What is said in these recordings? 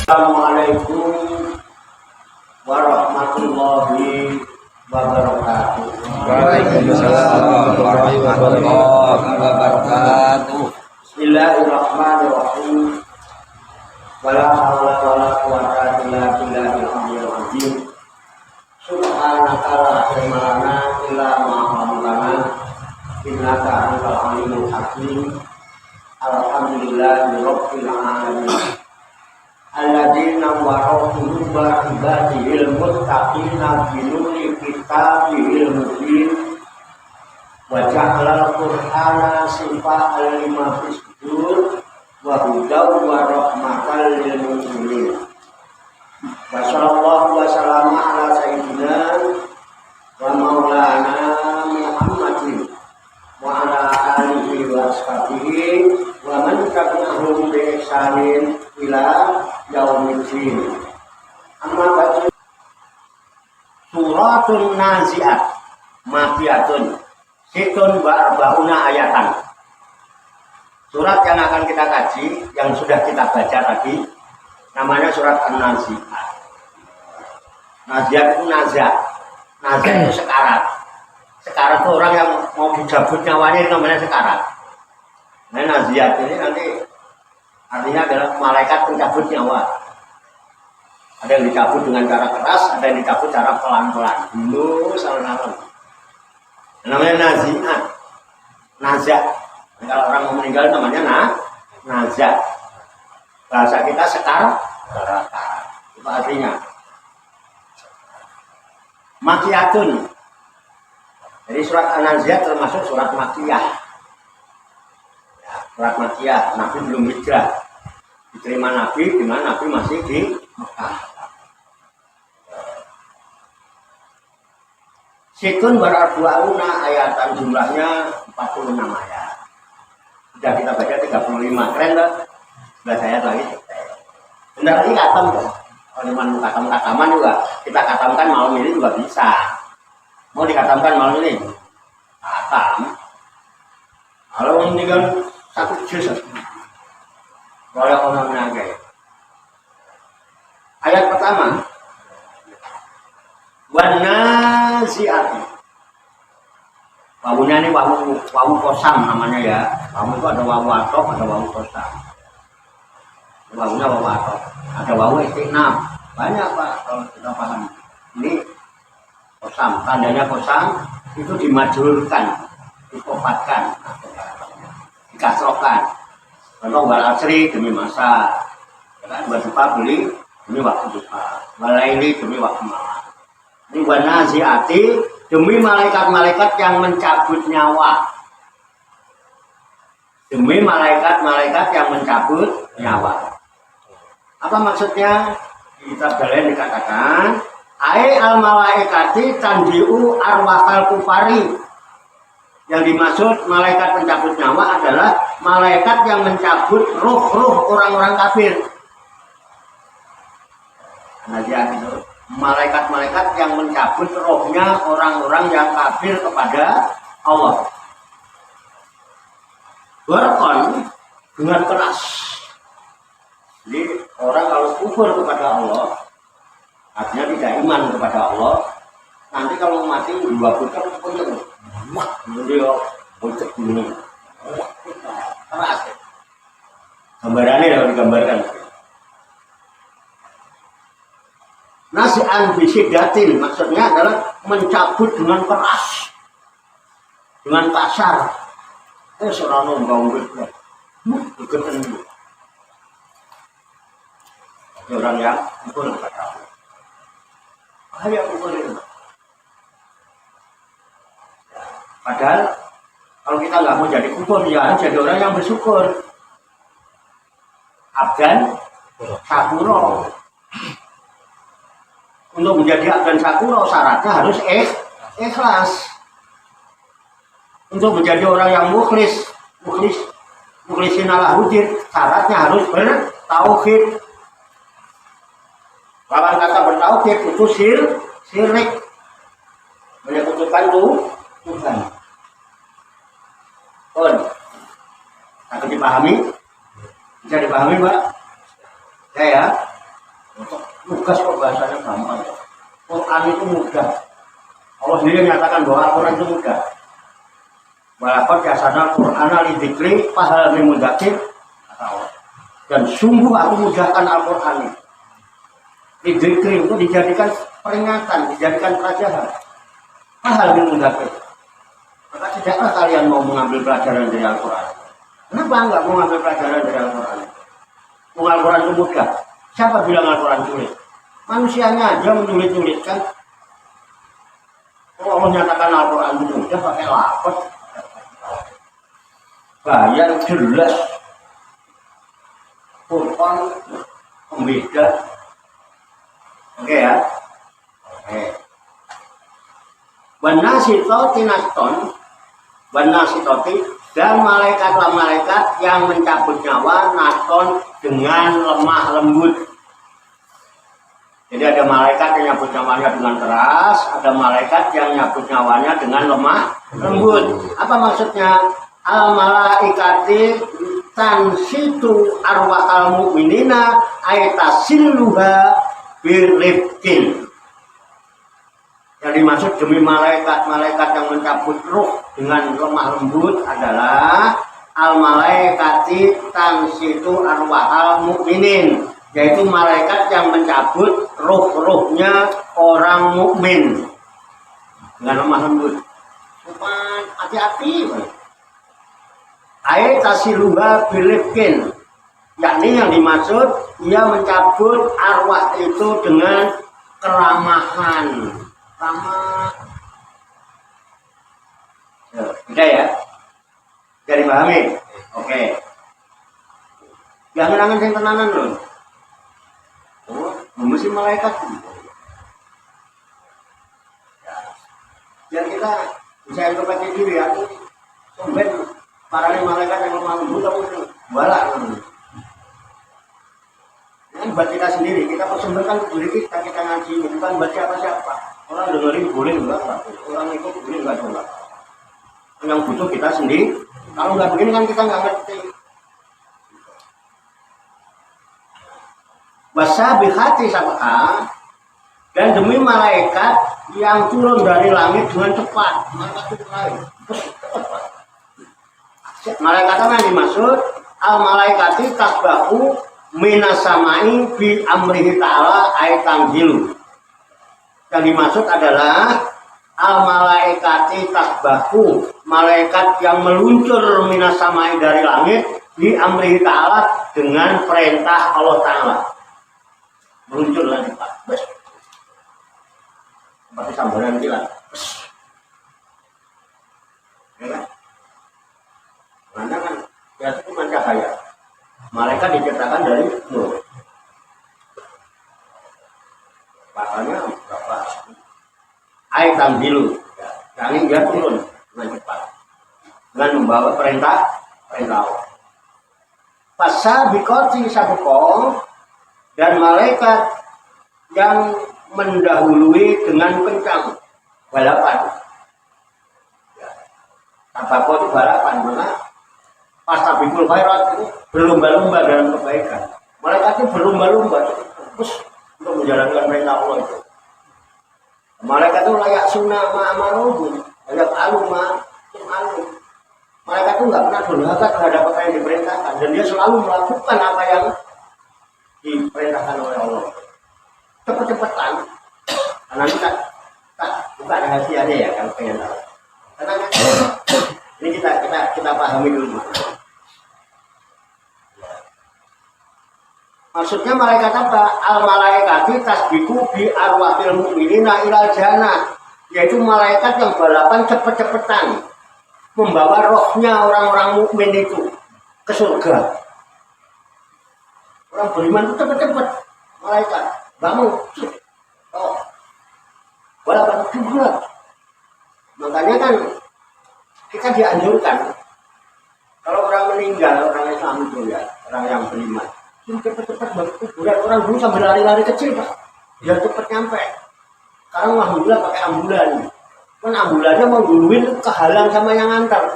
Assalamualaikum warahmatullahi wabarakatuh. Waalaikumsalam warahmatullahi wabarakatuh. Bismillahirrahmanirrahim. Wala haula wala quwwata illa billahil aliyyil azim. Subhanaka la ilma lana illa ma 'allamtana innaka antal alimul hakim. Alhamdulillahi rabbil alamin. Alladzina warahum ibadihil muttaqina binuri kitabihil mubin wa ja'alal qur'ana sifa'al lima fis sudur wa hudaw wa rahmatal lil mu'minin. Wa sallallahu wa sallama ala sayyidina wa maulana Muhammadin wa ala alihi wa ashabihi wa man tabi'ahum bi ihsanin ila yaumiddin. Amma ba'du. Suratun Nazi'at Makiyatun Situn Ba'bauna ayatan. Surat yang akan kita kaji, yang sudah kita baca tadi, namanya surat An-Nazi'at. Nazi'at itu nazak. Nazak itu sekarat. Sekarat itu orang yang mau dicabut nyawanya, namanya sekarat. Nah, Nazi'at ini nanti artinya adalah malaikat pencabut nyawa. Ada yang dicabut dengan cara keras, ada yang dicabut cara pelan-pelan. Dulu salam-salam. Namanya Nazi'at. Nazak. Kalau orang mau meninggal namanya nazak. Bahasa kita sekarat. Itu artinya. Makiyatun. Jadi surat An-Nazi'at termasuk surat Makiyah. Surat Makiyah, Nabi belum hijrah. Diterima Nabi, di mana Nabi masih di Mekah. Situn Ba'bauna ayatan, jumlahnya 46 ayat. Sudah kita baca 35, keren tak? 11 ayat lagi. Benar lagi katam kok. Kalau cuma katam-kataman juga, kita katamkan malam ini juga bisa. Mau dikatamkan malam ini? Katam. Kalau meninggal satu juz, kalau orang menanggai. Ayat pertama, Wan-Nazi'ati. Wawunya ini wawu kosam namanya ya. Wawu itu ada wawu atof, ada wawu kosam. Wawunya wawu atof, ada wawu istinaf. Banyak Pak kalau kita paham. Ini kosam, tandanya kosam itu dimajulkan, dikofatkan, dikasrohkan. Contoh wal asri demi masa, buat dupa beli demi waktu dupa, walaili demi waktu malam. Ini Wan-Nazi'ati demi malaikat-malaikat yang mencabut nyawa. Demi malaikat-malaikat yang mencabut nyawa. Apa maksudnya? Kita kalian dikatakan ai al-malaikati tandiu arwahal kufari. Yang dimaksud malaikat pencabut nyawa adalah malaikat yang mencabut ruh-ruh orang-orang kafir. Nazi'at itu malaikat-malaikat yang mencabut rohnya orang-orang yang kafir kepada Allah. Berkon dengan keras. Jadi orang kalau kufur kepada Allah, artinya tidak iman kepada Allah, nanti kalau mati dua putar kemudian dia pucuk gunung keras. Gambarannya dapat digambarkan. Nasi'an bisyiddatin maksudnya adalah mencabut dengan keras, dengan kasar. Seorang nonggang begitu. Orang yang kufur kepada Allah. Bahaya kufur itu. Padahal kalau kita nggak mau jadi kufur, ya harus jadi orang yang bersyukur. Abdan syakuro. Untuk menjadi abdan syakura syaratnya harus ikhlas. Untuk menjadi orang yang mukhlisin lahuddin syaratnya harus bertauhid. Lawan kata bertauhid itu syirik. Menyekutukan Tuhan. Akan dipahami? Bisa dipahami, Pak? Ya. Tugas kok bahasanya gampang. Quran itu mudah. Allah sendiri menyatakan bahwa Al-Quran itu mudah. Walaqad yassarnal Qur'ana lidzikri fahal min mudzakir. Dan sungguh aku mudahkan Al-Quran ini. Lidzikri itu dijadikan peringatan, dijadikan pelajaran. Fahal min mudzakir. Maka tidaklah kalian mau mengambil pelajaran dari Al-Quran. Kenapa enggak mau mengambil pelajaran dari Al-Quran? Al-Quran itu mudah. Siapa bilang Al-Quran sulit? Manusianya aja menyulit-sulit kan. Kalau Allah nyatakan Al-Quran itu mudah pakai lapar. Bayar jelas. Quran pembeda. Oke ya. Oke. Wanasitoti naston. Wanasitoti. Dan malaikat yang mencabut nyawa naston dengan lemah lembut. Jadi ada malaikat yang nyabut nyawanya dengan keras, ada malaikat yang nyabut nyawanya dengan lemah lembut. Apa maksudnya? Al malaikati tansitu arwahal mu'minina aitasilluha birifkin. Yang dimaksud demi malaikat yang mencabut ruh dengan lemah lembut adalah al malaikati tansitu arwahal mu'minin, yaitu malaikat yang mencabut ruh-ruhnya orang mukmin dengan lemah lembut. Cuman hati-hati. Aitasiluha bilifkin, yakni yang dimaksud ia mencabut arwah itu dengan keramahan. Ramah. Udah ya? Jadi pahami? Oke. Jangan-jangan yang tenanan loh. Mesti malaikat. Ya kita bisa introspeksi diri ya. Sampai para malaikat yang lemah lembut aku balak. Ini buat kita sendiri, kita persembahkan diri kita ngaji, bukan buat siapa-siapa. Orang dengerin boleh enggak, orang ikut boleh enggak coba. Yang butuh kita sendiri. Kalau nggak begini kan kita nggak ngerti. Wasabihati sabha, dan demi malaikat yang turun dari langit dengan cepat. Malaikat apa yang dimaksud? Al malaikati tasbahu minasamai bi amrihi ta'ala aitan hilu. Yang dimaksud adalah al malaikati tasbahu, malaikat yang meluncur minasamai dari langit bi amrihi ta'ala dengan perintah Allah Ta'ala. Meluncur lagi Pak. Seperti sambaran kilat. Ya kan? Karena kan ya itu cuma cahaya. Malaikat diciptakan dari nur. Makanya berapa? Air tambilu. Yang dia turun dengan cepat. Dengan membawa perintah Allah. Pasal bikoti sabuko, dan malaikat yang mendahului dengan kencang balapan. Tabako itu balapan, mana? Pastabikul khairat itu berlomba-lomba dalam kebaikan. Malaikat itu berlomba-lomba terus untuk menjalankan perintah Allah itu. Malaikat itu layak sunnah ma'amaruhum, layak alumah, alum. Malaikat itu nggak pernah durhaka terhadap apa yang diperintahkan, dan dia selalu melakukan apa yang diperintahkan oleh Allah. Cepet-cepetan, karena kita buka rahasianya ya kalau pengen tahu. Karena ini kita pahami dulu. Maksudnya malaikat apa? Al malaikati tasbiku bi arwahil mu'minina ilal jannah, yaitu malaikat yang balapan cepet-cepetan membawa rohnya orang-orang mukmin itu ke surga. Orang beriman itu cepet-cepet malaikat bangun. Oh, Walaupun juga. Makanya kan kita dianjurkan kalau orang meninggal, orang Islam itu ya, orang yang beriman, cepat-cepat berkuburan. Orang dulu sambil lari-lari kecil Pak, biar cepat nyampe. Sekarang alhamdulillah pakai ambulan. Kan ambulannya mau duluin kehalang sama yang ngantar.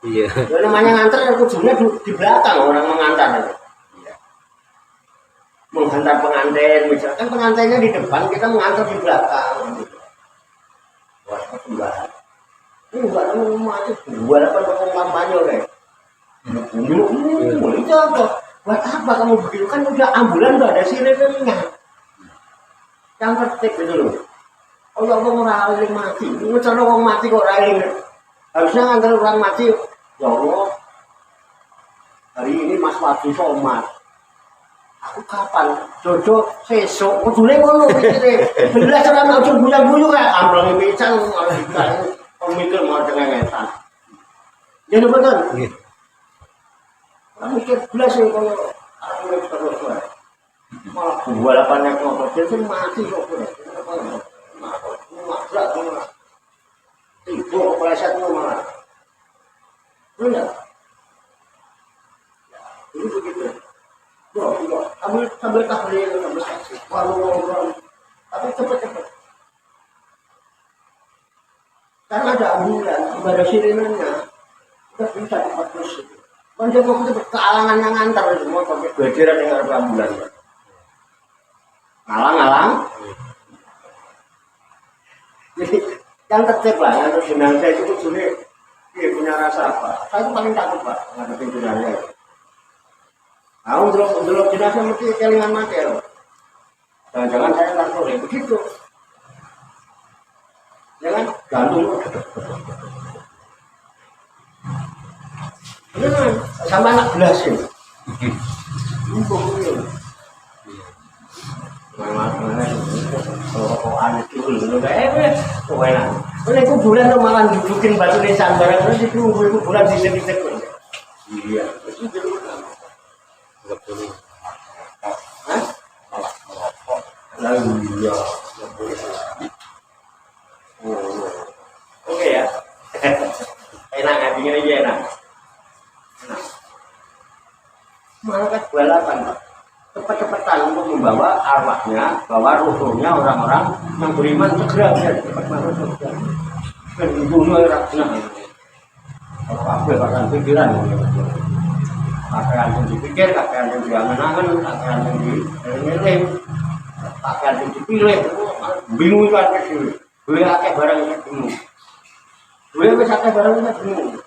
Iya. Ya, namanya ngantar kuburannya di belakang orang mengantar. Iya. Menghantar pengantin, misalkan pengantinnya di depan, kita mengantar di belakang. Wah, kembaran. Ini bukan mati, buat apa ngomong kampanye deh. Itu apa? Buat apa kamu begitu? Kan udah ambulan udah ada sirenenya. Yang tertib gitu loh. Allah ngeraling mati, ngecer orang mati kok raling. Harusnya ngantar orang mati. Ya Allah, hari ini Mas Wadi somat. Aku kapan? Jojo sesuk. Kudune ngono pikire. Belas ora mau bulan-bulan kae amblong pisan malah dikali. Pemikir mau cengengesan. Ya bener. Nggih. Kamu mikir belas yo koyo aku wis terus wae. Malah balapannya kok jadi mati kok. Makrak malah. Ibu kepleset malah. Benar. Ini begitu. Sambil tahlil, sambil kasih. Walau tapi cepat-cepat. Karena ada ambulan, ada sirenenya. Kita bisa cepat terus. Panjang waktu itu kealangan yang antar semua pakai bajaran yang ada ambulan. Ngalang-ngalang. Jadi yang tertib lah, yang terus jenazah itu sulit. Dia punya rasa apa? Saya itu paling takut Pak, ngadepin jenazah. Aku dulu jenazah mesti kelingan mati ya. Jangan-jangan saya nggak boleh begitu. Jangan gantung. Benar, sama anak belas ini. Mana kalau anak itu dulu kayak enak. Oleh kuburan tuh malah dudukin batu nisan barang terus itu kuburan di sini. Iya. Hah? Lalu iya. Oke ya. Enak hatinya aja enak. Malaikat balapan Pak. Cepat-cepatan untuk membawa arwahnya, bawa ruhnya orang-orang yang beriman segera biar cepat masuk surga. Dan dibunuh orang senang. Kalau kabel akan pikiran, pakaian yang dipikir, pakaian yang diangan-angan, pakaian yang dieleng, pakaian yang dipilih, bingung kan sih. Beli akeh barang yang bingung. Beli wis akeh barang yang bingung.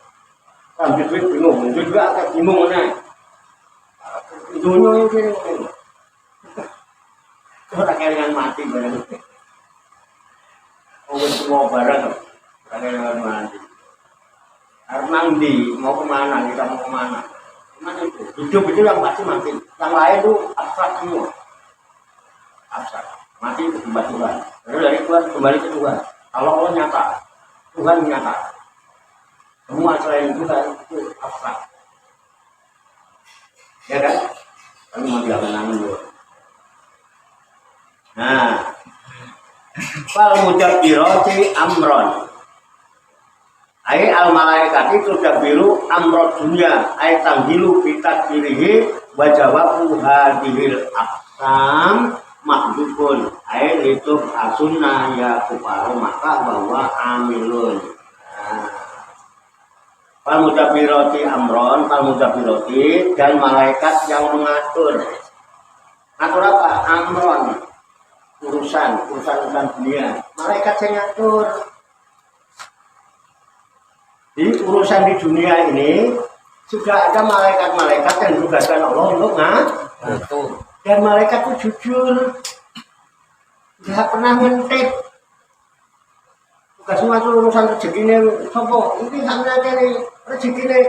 Ambil duit bingung, juga akeh bingung mana. Dunia yang kiri ini, orang kelingan mati barang itu. Orang semua barang, orang kelingan mati. Harus mandi, mau kemana, kita mau kemana? Kemana itu? Hidup itu yang pasti mati. Yang lain itu abstrak semua. Abstrak. Mati itu kembali Tuhan. Lalu dari Tuhan kembali ke Tuhan. Kalau Allah nyata, Tuhan nyata. Semua selain Tuhan itu abstrak. Ya kan? Kami mau diangan-angan dulu. Nah, fal mudabbirati amron. Ai al malaikati tudabbiru amrod dunya, ai tanghilu fi tadbirihi wa jawabu hadhil aqsam mahdhufun. Ai itu asunna ya kufaru maka bahwa amilun. Fal mudabbirati amron, fal mudabbirati dan malaikat yang mengatur. Atur apa? Amron. Urusan dunia. Malaikat yang ngatur. Di urusan di dunia ini sudah ada malaikat-malaikat yang ditugaskan Allah untuk ngatur. Dan malaikat itu jujur. Tidak pernah ngentit. Tugas ngatur urusan rezeki ini, sopo ini sampai ini rezeki ini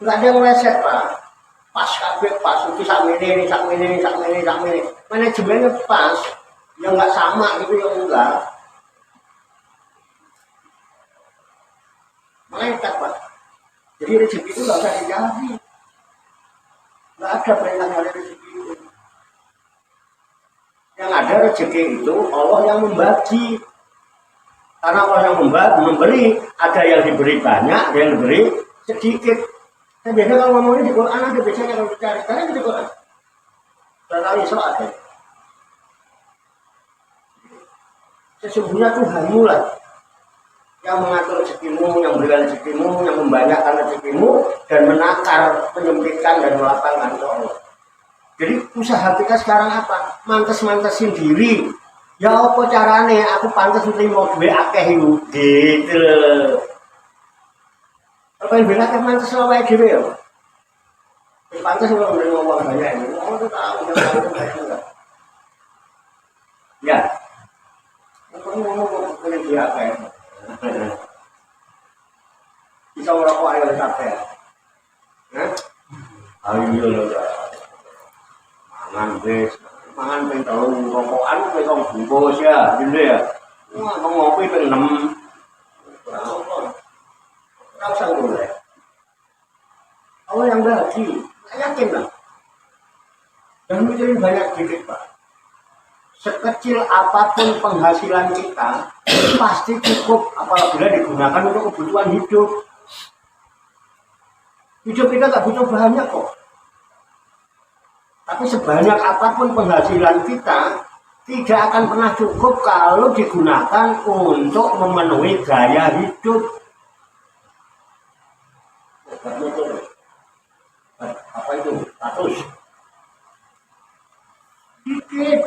nggak ada yang meleset Pak. Pas kabeh pas itu ini manajemennya pas, yang nggak sama gitu yang enggak. Malaikat Pak. Jadi rezeki itu nggak usah dicari, nggak ada perintah dari rezeki itu. Yang ada rezeki itu Allah yang membagi. Karena Allah yang memberi, ada yang diberi banyak, ada yang diberi sedikit. Nah, biasanya kalau ngomongin di Quran ada biasanya kalau dicari, karena di Quran. Tentang Isra ada. Sesungguhnya Tuhanmu lah yang mengatur rezekimu, yang memberikan rezekimu, yang membanyakkan rezekimu, dan menakar, menyempitkan dan melapangkan itu Allah. Jadi usaha kita sekarang apa? Mantes-mantesin diri. Ya apa carane? Aku pantes nrimo duwe akeh iku. Gitu. Apa yang bilang kan mantes wae dhewe ya. Pantes ora nrimo wong banyak iki. Wong itu tahu enggak. Ya. Aku ngomong kok dia akeh. Bisa ora kok ayo sampai. Hah? Ayo lho. Mangan ping telung rokokan wis wong bungkus ya, gitu ya. Wah, ngopi ping 6. Ora usah golek. Allah yang bagi, yakin lah. Dan mikirin banyak dikit, Pak. Sekecil apapun penghasilan kita, pasti cukup apabila digunakan untuk kebutuhan hidup. Hidup kita nggak butuh banyak kok. Tapi sebanyak apapun penghasilan kita, tidak akan pernah cukup kalau digunakan untuk memenuhi gaya hidup. Apa itu? Status. Dikit.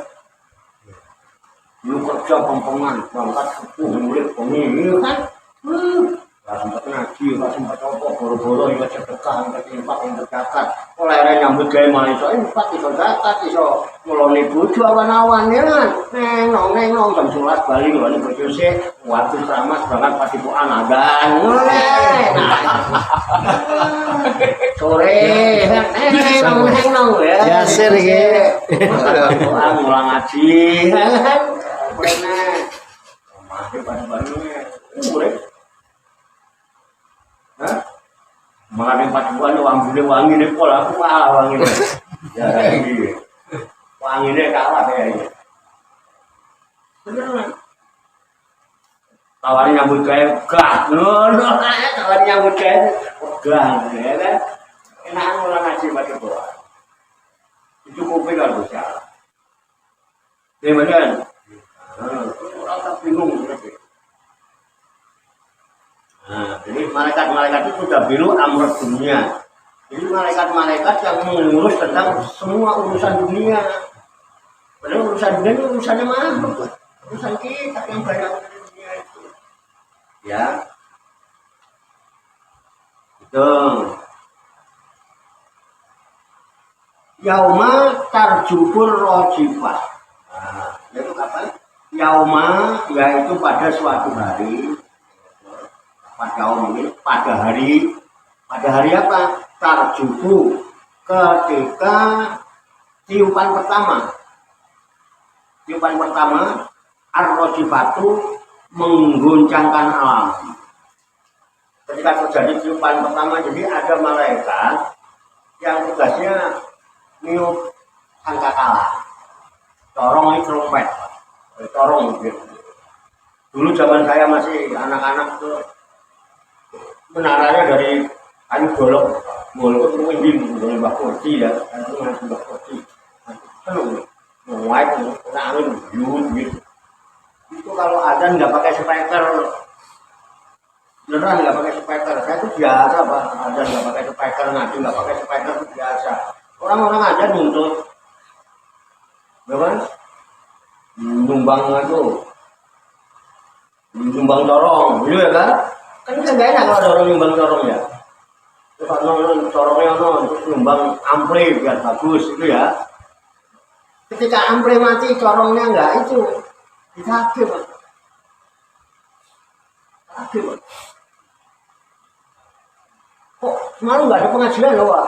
Lu kerja pompongan, berangkat sepuh, murid, pemilih kan? Gak sempat ngaji, gak sempat apa, boro-boro yang sedekah, yang impak, yang berzakat. Kalau akhirnya nyambut gaya malah iso impak, iso zakat, iso ngeloni bojo awan-awan ya kan? Neng-nong, jam 11 balik ngeloni bojo sih, waktu selamat berangkat pasti bukan adan. Sore, neng-nong ya. Yasir gitu. Ngulang ngaji, kan? Pernah. Masih pada-padanya, murid. Hah? Mengenai paduan wangi deh pola aku kalah wangi deh. Ya lagi. Wangi deh kalah kayaknya. Beneran. Tawarin nyambut gaya gah. Tawarin nyambut gaya gah ya kan. Enakan mulai ngaji paduan. Itu kopi kan bisa. Beneran. Orang tak bingung berarti. Nah, jadi malaikat-malaikat itu sudah biru amr dunia. Jadi malaikat-malaikat yang mengurus tentang semua urusan dunia. Padahal urusan dunia itu urusannya makhluk. Urusan kita yang banyak di dunia itu. Ya. Itu. Yauma tarjubur rojifah. Nah, itu kapan? Yauma yaitu pada suatu hari. Pada hari apa? Tarjubu ketika tiupan pertama ar-rojifatu mengguncangkan alam. Ketika terjadi tiupan pertama, jadi ada malaikat yang tugasnya niup sangkakala, corong itu trompet, corong gitu. Dulu zaman saya masih anak-anak tuh menaranya dari kayu golok itu mungkin dari Mbak Kurdi ya, itu masih Mbak Kurdi. Penuh, mulai angin gitu. Itu kalau azan nggak pakai speaker, beneran nggak pakai speaker. Saya itu biasa Pak, azan nggak pakai speaker, ngaji nggak pakai speaker itu biasa. Orang-orang azan nuntut, bagaimana? Nyumbang itu, nyumbang dorong, gitu ya kan? Kan bisa nggak enak kalau ada orang nyumbang corong ya. Terus corongnya terus nyumbang ampli biar bagus itu ya. Ketika ampli mati corongnya enggak itu ditagih Pak. Tagih Pak. Kok semalam nggak ada pengajian loh Pak?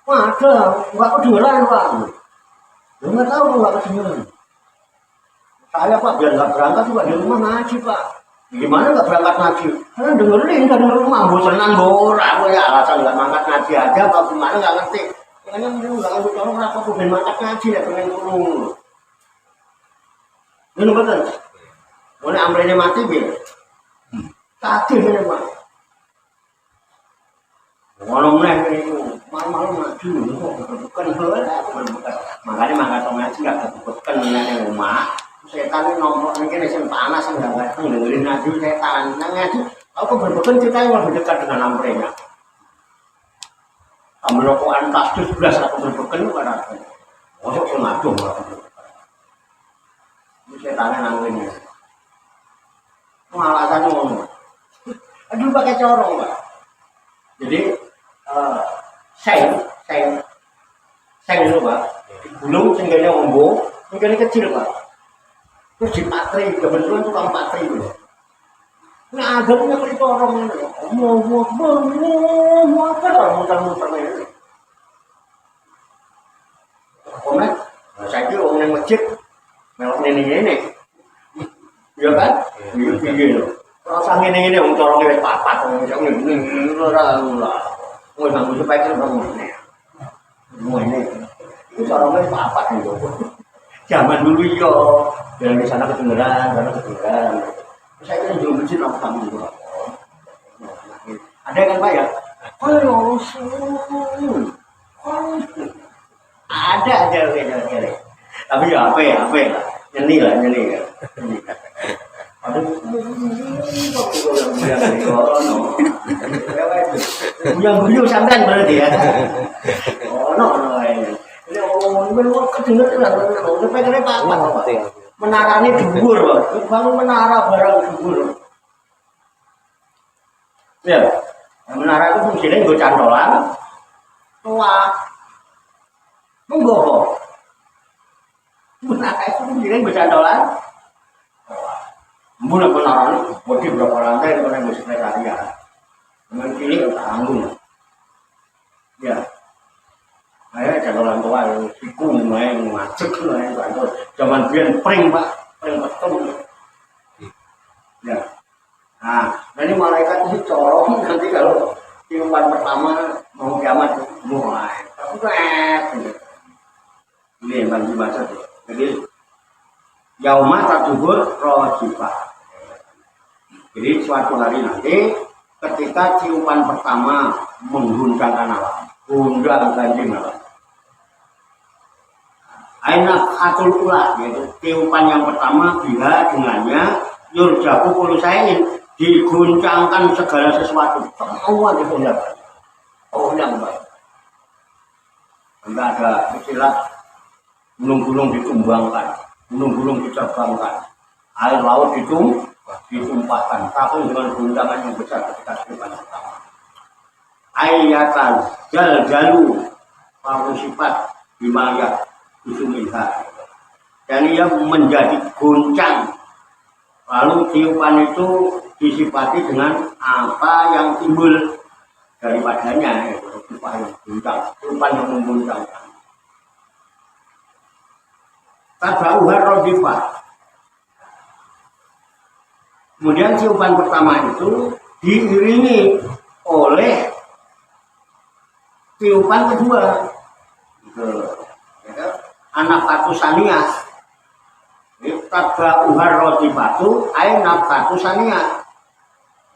Wah ada, nggak kedengeran Pak. Nggak tahu nggak kedengeran. Saya Pak biar nggak berangkat juga di rumah ngaji Pak. Gimana nggak berangkat ngaji? Karena dengerin dari rumah, bosanan borak, ya alasan nggak mangkat ngaji aja, apa gimana nggak ngerti. Makanya mungkin nggak ngerti orang apa pengen mangkat ngaji ya pengen turun. Ini betul. Mulai amrene mati biar. Tadi ini Pak. Orang meneh itu malam-malam maju, bukan makanya mangkat ngaji nggak bukan yang rumah. Setan ini nomor ini sing panas nggak dengerin ngaji setan. Nang ngaji, aku berbukan kita yang lebih dekat dengan amrenya. Amrokoan tasdus belas aku berbukan itu karena masuk ke ngadu ini setannya nangin ya. Alasannya ngomong. Aduh pakai corong Pak. Jadi seng itu Pak, digulung singgahnya ombo, singgahnya kecil Pak. Terus dipatri, kebetulan tukang patri itu. Nah ada punya kelitorong ini, mau apa lah muter-muter ini. Komen, saya kira orang yang masjid, melok ini, iya kan? Iya. Rasa ini orang corongnya papat, ini orang lah. Mau nggak supaya kita bangun ini, itu corongnya papat itu. Zaman dulu yo, dari sana kedengeran. Saya kira jual masjid apa kamu juga. Ada kan Pak ya? Halo, ada aja. Tapi ya apa ya lah, nyeni lah. Aduh, Buyang sampean berarti ya. No. Ini orang kedengeran, sampai kena apa? Menara ini dhuwur, Pak. Bangun menara barang dhuwur. Ya, menara itu fungsinya nggo cantolan. Tua. Monggo. Menara itu fungsinya nggo cantolan. Mulai menara ini bodi berapa lantai itu kan nggo sekretariat. Dengan pilih tanggung. Ya. Saya cantolan tua siku main macet main kantor. Zaman biyen pring Pak, pring betul. Ya. Nah, ini malaikat itu corong nanti kalau tiupan pertama mau kiamat mulai. Ini yang dibaca tuh. Jadi yauma tadhur rajifah. Jadi suatu hari nanti ketika tiupan pertama mengguncangkan alam, gundang ganjing alam. Aina atul ula, yaitu tiupan yang pertama bila dengannya yurjaku kulusain diguncangkan segala sesuatu, semua digundangkan. Oh yang baik. Enggak ada istilah gunung-gunung ditumbangkan, gunung-gunung diterbangkan, air laut ditumpahkan, tapi dengan guncangan yang besar ketika tiupan pertama. Ayatan jalu paru sifat bimayat Bismillah. Dan ia menjadi goncang. Lalu tiupan itu disifati dengan apa yang timbul daripadanya, yaitu tiupan yang goncang, tiupan yang menggoncangkan. Tabauhar rodifah. Kemudian tiupan pertama itu diiringi oleh tiupan kedua. Anak katu saniyah. Tabauhar rodifatu ay nafkatu saniyah.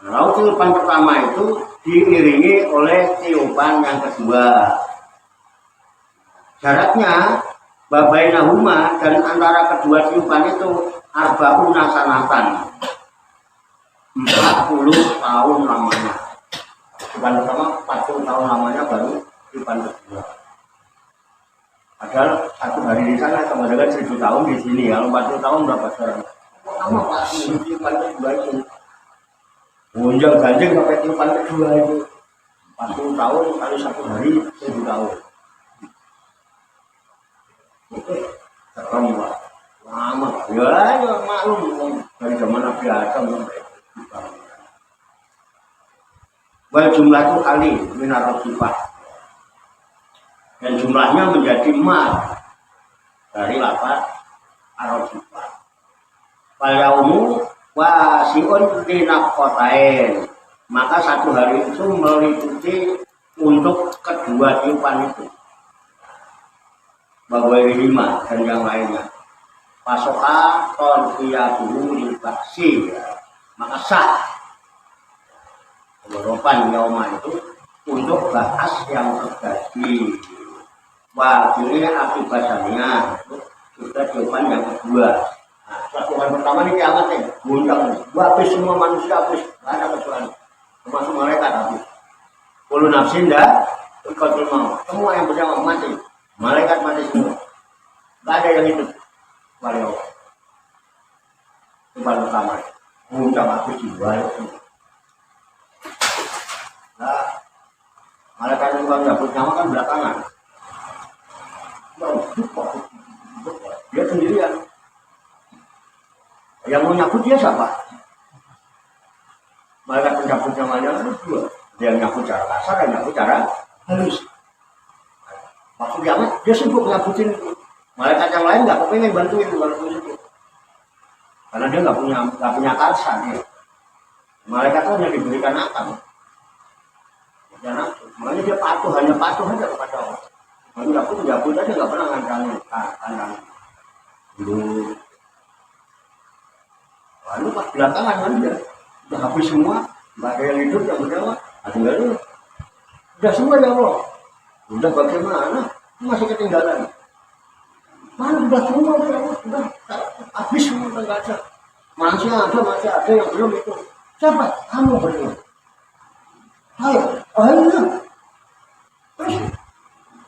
Lalu tiupan pertama itu diiringi oleh tiupan yang kedua. Syaratnya babainahuma, dan antara kedua tiupan itu arba'una sanatan, 40 tahun lamanya. Tiupan pertama 40 tahun lamanya, baru tiupan kedua. Padahal satu hari di sana sama dengan 1000 tahun di sini. Kalau 40 tahun berapa sekarang? Lama Pak, tiupan kedua itu. Gonjang ganjing sampai tiupan kedua itu. 40 tahun kali satu hari 1000 tahun. Serem Pak. Lama. Ya maklum dari zaman Nabi Adam sampai wal jumlah itu kali minar sifat. Dan jumlahnya menjadi mar dari lafaz arojifah. Falyaumu wasiun dinaqotain. Maka satu hari itu meliputi untuk kedua tiupan itu. Bagwai 5 dan yang lainnya. pasoka torfiyatuhu lil baksi, maka sah penggoropan yauma itu untuk bahas yang terjadi. Wah, ini akibatnya sudah jawaban yang kedua. Nah, jawaban pertama ini kiamat ya, guncang, habis semua manusia habis, nggak ada kecuali, termasuk mereka habis. Kullu nafsin ikotul maut, semua yang bernyawa mati, malaikat mati semua, nggak ada yang hidup. Walau jawaban pertama, guncang habis dibalik semua. Nah, malaikat yang menyambut nyawa kan belakangan. Dia sendirian. Yang mau nyabut dia siapa? Malaikat pencabut nyawanya ada dua. Dia nyabut cara kasar dan nyabut cara halus. Maksud kiamat dia sibuk nyabutin. Malaikat yang lain nggak kepengen bantuin itu. Karena dia nggak punya karsa dia. Malaikat itu hanya diberikan akal. Dan makanya dia hanya patuh aja kepada Allah. Makanya aku menjabut aja nggak pernah ngandang. Dulu. Lalu pas belakangan kan dia udah habis semua, nggak ada yang hidup yang bernyawa. Tinggal dulu. Udah semua ya Allah. Udah bagaimana? Masih ketinggalan. Mana udah semua ya Allah. Udah habis semua nggak ada. Masih ada yang belum itu. Siapa? Kamu berdua. Ayo. Terus,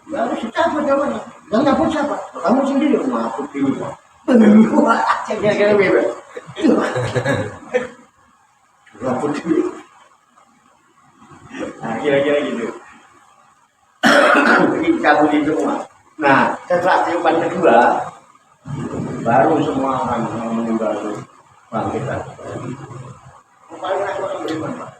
ya harus siapa jawabannya? Yang nyabut siapa? Kamu sendiri ngaput diri. Wah, kira-kira bebas. Ngaput diri. Nah, kira-kira gitu. Jadi cabut itu semua. Nah, setelah tiupan kedua, baru semua orang yang meninggal itu bangkitan. Paling aku akan beriman, Pak.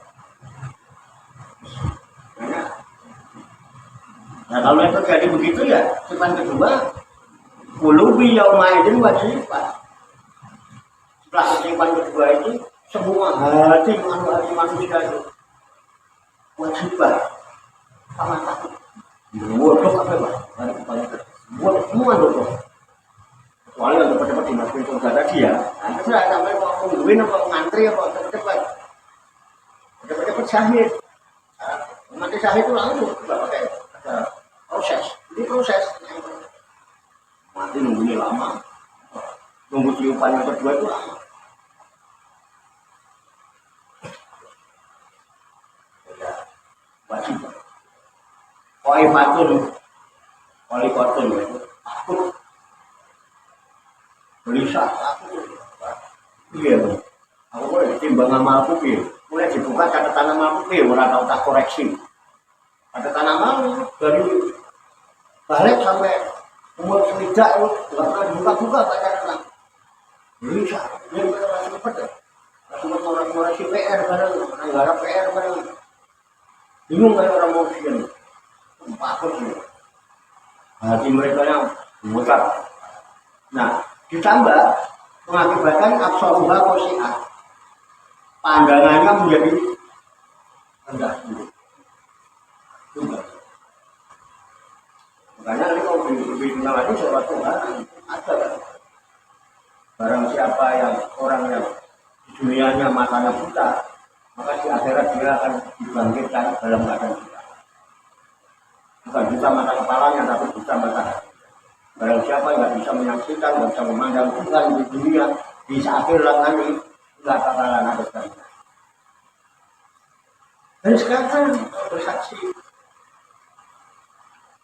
Nah kalau itu jadi begitu ya, tiupan kedua, qulubi yauma idzin wajifah. Setelah tiupan kedua itu, semua hati manusia itu wajibah, sama takut. Bodoh apa Pak? Bodoh semua bodoh. Kecuali yang cepat-cepat dimasukin surga tadi ya. Nah itu saya sampai mau nungguin apa ngantri apa cepat-cepat. Cepat-cepat syahid. Mati syahid itu langsung tidak pakai proses. Ini proses. Mati nunggunya lama. Nunggu tiupan yang kedua itu lama. Wajib. Qaifatun itu takut. Gelisah takut. Iya. Aku boleh timbang amalku piye. Mulai dibuka catatan amalku piye ora tau tak koreksi. Catatan amal dari balik sampai umur selidak itu enggak pernah dibuka-buka catatan. Gelisah. Dia masih cepet. Langsung ngoreksi PR bareng, anggaran PR bareng. Bingung kayak orang mau ujian. Takut sih. Hati mereka yang mutlak. Nah, ditambah mengakibatkan absorba kosiah. Pandangannya menjadi rendah dulu. Makanya ini kalau dibilang lagi soal Tuhan ada kan. Barang siapa yang orang yang di dunianya matanya buta, maka di akhirat dia akan dibangkitkan dalam keadaan buta. Bukan buta mata kepalanya, tapi buta mata hati. Barang siapa yang tidak bisa menyaksikan, tidak bisa memandang Tuhan di dunia, di akhirat nanti tidak bakalan ada sekali. Dan sekarang bersaksi,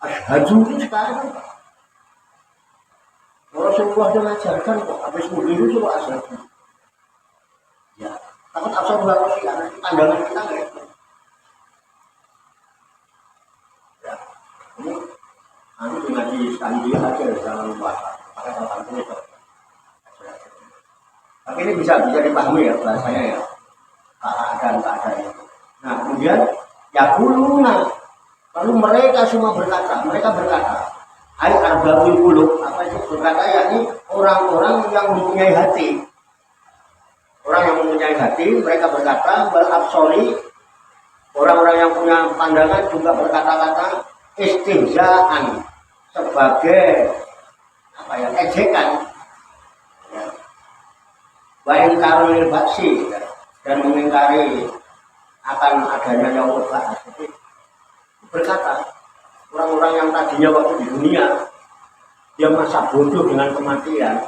asyhadu itu sekarang Rasulullah yang mengajarkan kok, habis mudik itu coba asyhadu. Ya, takut absorb nggak sih, karena pandangan kita nggak itu. Ya, ini nanti dengan di sekali dia aja jangan lupa pakai pertanyaan itu. Tapi ini bisa dipahami ya bahasanya ya, keadaan itu. Nah kemudian ya kuluna, lalu mereka semua berkata, ay arba'ul qulub, apa itu berkata yakni orang-orang yang mempunyai hati. Orang yang mempunyai hati, mereka berkata bal absori, orang-orang yang punya pandangan juga berkata-kata istihzaan sebagai apa ya, ejekan Wa'ingkarul baksi dan mengingkari akan adanya yaumul ba'ats. Jadi berkata orang-orang yang tadinya waktu di dunia dia masa bodoh dengan kematian,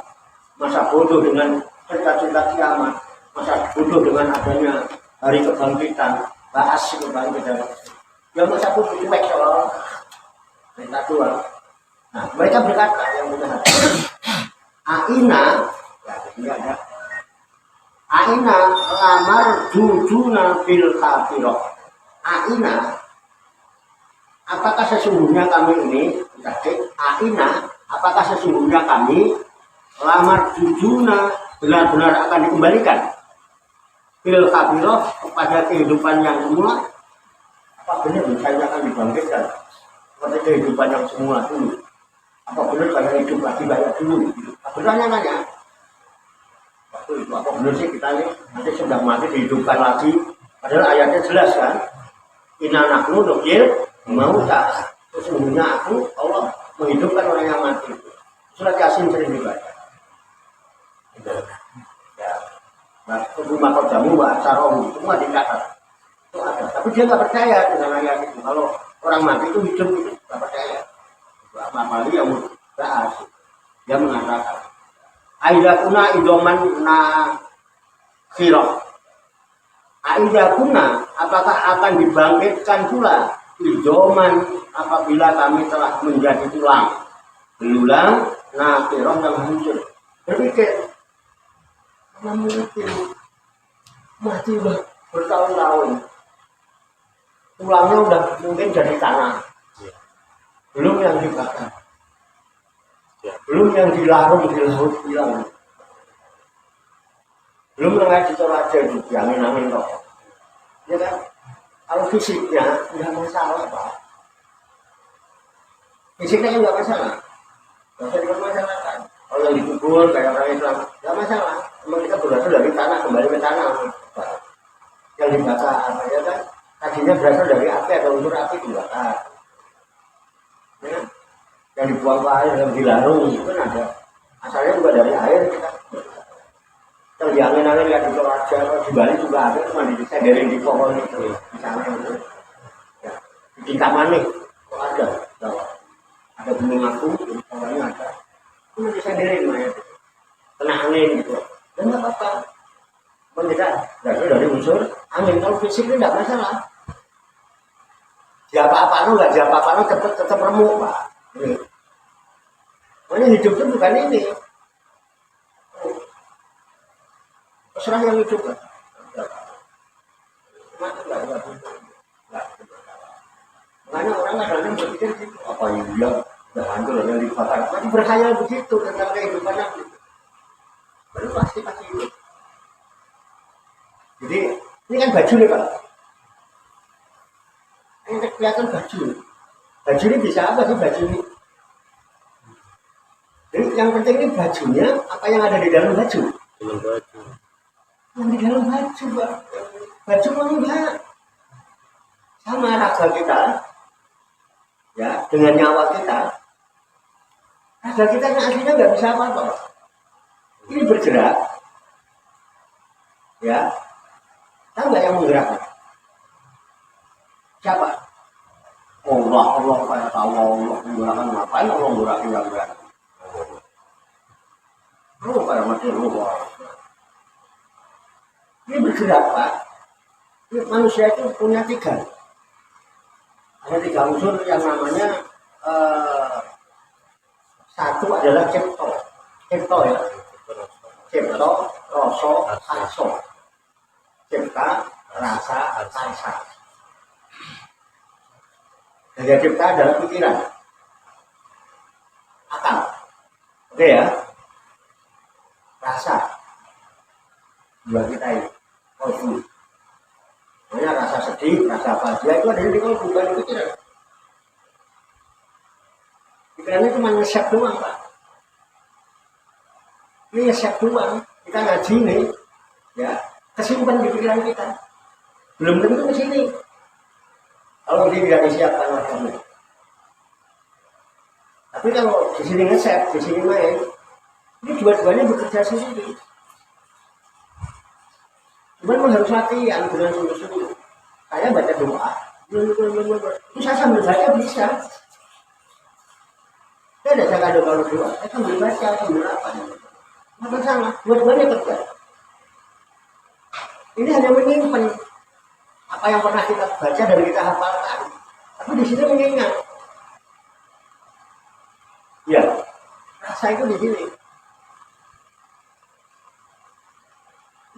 masa bodoh dengan cerita-cerita kiamat, masa bodoh dengan adanya hari kebangkitan, ba'ats kebangkitan. Dia masa bodoh cuek soal cerita doang. Nah, mereka berkata yang benar, Aina, ya ini ada Aina lamar jujuna bil kafirah. Aina, apakah sesungguhnya kami ini, Aina, apakah sesungguhnya kami lamar jujuna benar-benar akan dikembalikan bil kafirah kepada kehidupan yang semula? Apa benar misalnya akan dibangkitkan kepada kehidupan yang semula dulu? Apa benar karena hidup lagi banyak dulu? Bertanya nanya. Waktu itu apa benar sih kita ini nanti sudah mati dihidupkan lagi? Padahal ayatnya jelas kan? Inna nahnu nuhyil mauta. Sesungguhnya aku Allah menghidupkan orang yang mati. Surat Yasin sering dibaca. Ya. Nah, rumah kodamu wa asarohu semua dikata. Itu ada. Tapi dia nggak percaya dengan ayat itu. Kalau orang mati itu hidup itu nggak percaya. Apalagi yang beras, dia mengatakan Aida kuna idoman na khirah. Aida kuna, apakah akan dibangkitkan pula idoman apabila kami telah menjadi tulang belulang na khirah yang hancur. Berpikir mana mungkin mati udah bertahun-tahun, tulangnya udah mungkin jadi tanah, belum yang dibakar, belum yang dilarung di laut hilang, belum yang dicoraja di angin-angin kok. Ya kan? Kalau fisiknya tidak masalah Pak. Fisiknya nggak masalah, nggak usah dipermasalahkan. Kalau yang dikubur kayak orang Islam nggak masalah. Memang kita berasal dari tanah kembali ke tanah. Pak. Yang dibakar, ya kan? Tadinya berasal dari api atau unsur api dibakar. Ya, yang dibuang ke air, yang dilarung itu kan ada asalnya juga dari air kita. Kalau di angin-angin yang di Toraja atau di Bali juga ada, cuma disenderin di pohon itu di sana itu. Ya, di Kintamani kok ada, ada gunung agung, di pohonnya ada, cuma disenderin mayat itu, kena angin gitu, dan nggak apa-apa. Kita berasal dari unsur angin, kalau fisik itu tidak masalah. Diapa-apaan nggak diapa-apaan tetap remuk Pak. Makanya hidup itu bukan ini. Terserah yang hidup kan. Makanya orang kadang-kadang berpikir gitu. Apa iya? Udah hancur yang dibakar. Masih berkhayal begitu tentang kehidupan yang itu. Baru pasti hidup. Jadi ini kan baju nih Pak. Ini kelihatan baju. Baju ini bisa apa sih baju ini? Jadi yang penting ini bajunya, apa yang ada di dalam baju? Yang di dalam baju, Pak. Baju enggak. Sama raga kita, ya, dengan nyawa kita. Raga kita yang aslinya nggak bisa apa-apa. Ini bergerak, ya. Tahu nggak yang menggerakkan? Siapa? Allah kayak tahu Allah menggerakkan, ngapain Allah menggerakkan yang berat? Lu kayak mati lu. Ini bergerak Pak. Ini manusia itu punya tiga. Ada tiga unsur yang namanya satu adalah cipto. Cipto ya. Cipto, rasa, aso. Cipta, rasa, asa. Daya cipta adalah pikiran, akal, oke ya, rasa, dua kita ini, kolbu, makanya rasa sedih, rasa bahagia itu ada di kolbu, bukan di pikiran. Pikirannya cuma ngesep doang Pak, ini ngesep doang, kita ngaji nih, ya, kesimpan di pikiran kita, belum tentu ke sini. Kalau dia tidak disiapkan oleh kamu. Tapi kalau di sini nge-save, di sini main, ini dua-duanya bekerja sendiri. Cuman harus latihan dengan sungguh-sungguh. Saya baca doa, itu saya sambil baca bisa. Saya ada cara doa, saya sambil baca, sambil apa? Maka sama, buat-buatnya kerja. Ini hanya menyimpan apa yang pernah kita baca dan kita hafalkan. Tapi di sini mengingat. Ya, rasa itu di sini.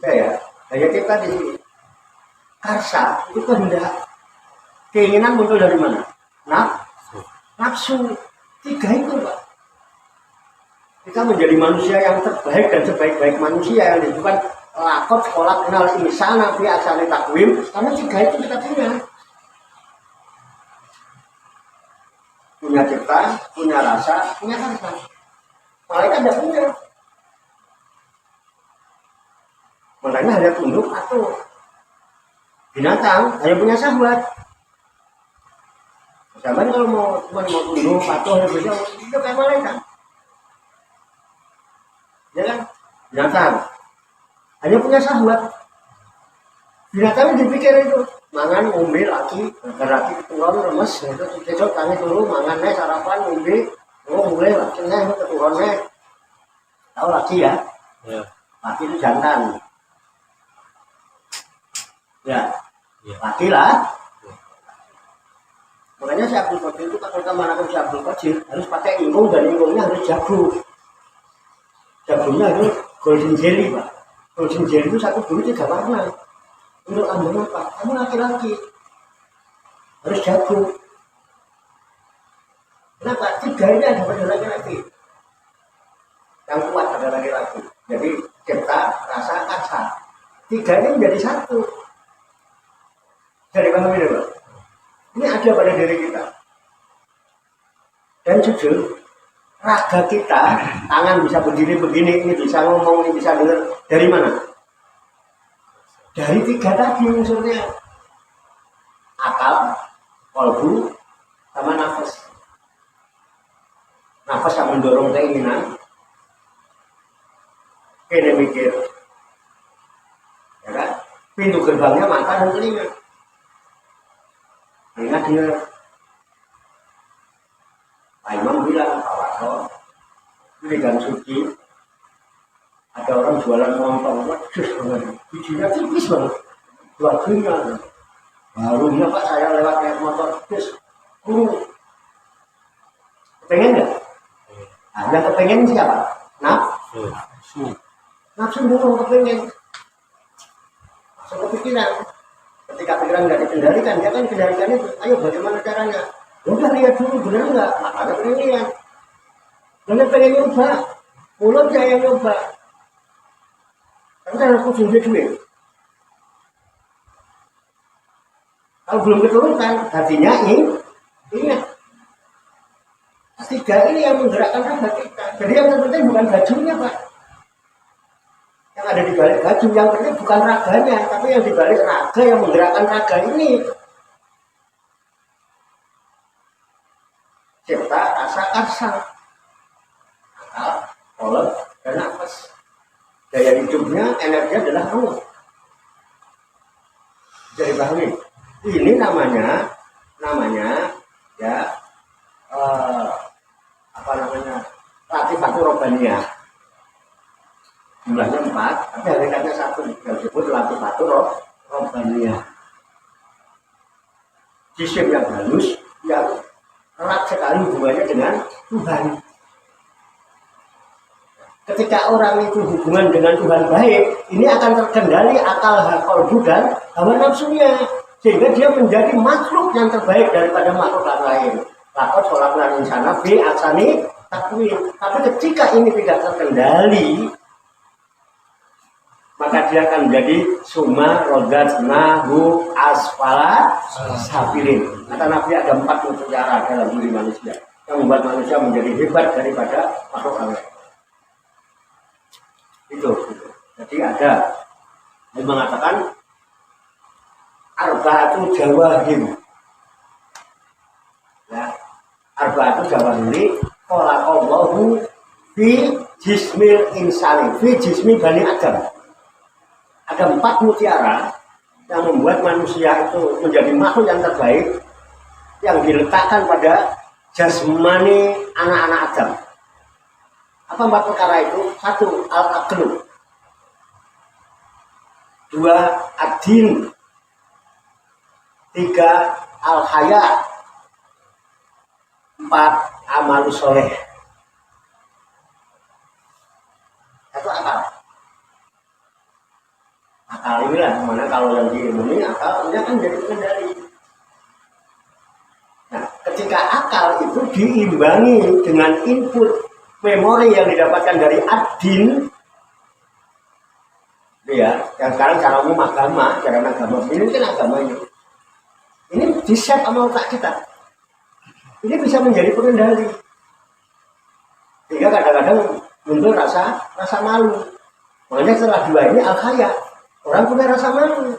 Ya, daya cipta di sini. Karsa itu kehendak. Keinginan muncul dari mana? Nafsu. 3 itu, Pak. Kita menjadi manusia yang terbaik dan sebaik-baik manusia yang disebutkan lakot sekolah kenal insana fi asali takwim. Karena 3 itu kita punya cipta, punya rasa, punya karsa. Malaikat tidak punya. Makanya hanya tunduk atau binatang hanya punya syahwat. Zaman kalau mau tunduk patuh itu kayak malaikat. Ya kan? Binatang hanya punya syahwat. Binatang dipikir itu mangan ngombe laki keturun remes itu besok kami turu mangannya sarapan ngombe mulai lakinya itu keturunnya tahu laki ya. Laki itu jantan ya laki lah. Makanya si Abdul Qadir itu kalau kemana-mana si Abdul Qadir harus pakai ingkung dan ingkungnya harus jago. Jagonya itu golden jelly, Pak. Golden jelly itu 1 bulu 3 warna. Untuk ambil apa? Kamu laki-laki harus jago. Kenapa? 3 ini ada pada laki-laki. Yang kuat pada laki-laki. Jadi cipta, rasa, karsa. 3 ini menjadi 1. Jadi paham ini, Pak? Ini ada pada diri kita. Dan jujur, raga kita, tangan bisa berdiri begini, ini bisa ngomong, ini bisa dengar. Dari mana? Dari 3 tadi unsurnya. Akal, kolbu, sama nafas. Nafas yang mendorong keinginan. Kene mikir. Ya kan? Pintu gerbangnya mata dan telinga. Ingat dia, Pak Imam bilang, Pak Wato, di Gang Suci, ada orang jualan montong, waduh banget, bijinya tipis banget, 2 gram. Barunya Pak saya lewat naik motor, terus, kepengen nggak? Nah, yang kepengen siapa? Nafsu dulu kepengen, langsung kepikiran. Ketika pikiran nggak dikendalikan, dia kan kendalikan itu. Ayo bagaimana caranya? Udah lihat dulu benar nggak? Makanya pengen lihat. Benar pengen nyoba. Mulut saya yang nyoba. Kan harus kucing duit. Kalau belum keturunan, hatinya ingat. 3 ini yang menggerakkan raga kita. Jadi yang terpenting bukan bajunya, Pak. Yang ada di balik baju, yang penting bukan raganya, tapi yang di balik raga yang menggerakkan raga ini. Cipta, rasa, karsa, akal, kolot, dan nafas. Daya hidupnya, energi adalah ruh. Jadi pahami, ini namanya ya Latifatu Robbaniyah. Jumlahnya 4, tapi hakikatnya 1 yang disebut Latifatu Robbaniyah. Jisim yang halus, yang erat sekali hubungannya dengan Tuhan. Ketika orang itu hubungan dengan Tuhan baik, ini akan terkendali akal, qalbu dan hawa nafsunya, sehingga dia menjadi makhluk yang terbaik daripada makhluk lain. Lakot khalaqnal insana fi ahsani taqwim. Tapi ketika ini tidak terkendali, maka dia akan menjadi summa rodadnahu asfala safilin. Kata Nabi ada 4 mutiara dalam diri manusia yang membuat manusia menjadi hebat daripada makhluk lain. Itu. Jadi ada yang mengatakan arba'atu jawahim. Ya, arba'atu jawahim khalaqallahu fi jismil insani, fi jismi bani Adam. ada 4 mutiara yang membuat manusia itu menjadi makhluk yang terbaik yang diletakkan pada jasmani anak-anak Adam. Apa 4 perkara itu? 1. Al-aqlu. 2. Ad-din. 3. Al-haya. 4. Amalus soleh. Itu akal. Akal inilah mana kalau yang diilmuni akalnya kan jadi pengendali. Nah, ketika akal itu diimbangi dengan input memori yang didapatkan dari ad-din, ya, yang sekarang cara umum agama, ini kan agama ini di-set sama otak kita. Ini bisa menjadi pengendali. Sehingga kadang-kadang muncul rasa malu. Makanya setelah 2 ini al-haya. Orang punya rasa malu.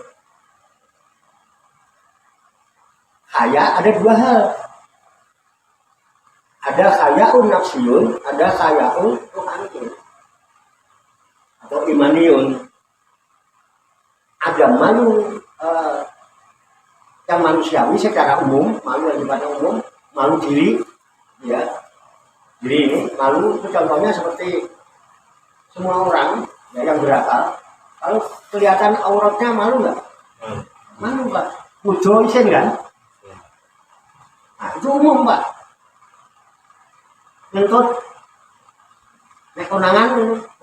Haya ada 2 hal. Ada hayaun nafsiyun, ada hayaun rohaniyun. Atau imaniyun. Ada malu yang manusiawi secara umum, malu yang sifatnya umum, malu diri, ya. Jadi ini malu itu contohnya seperti semua orang ya, yang berakal. Kalau kelihatan auratnya malu nggak? Malu Pak. Mujo isin kan? Nah, itu umum Pak. Ngentut. Nek konangan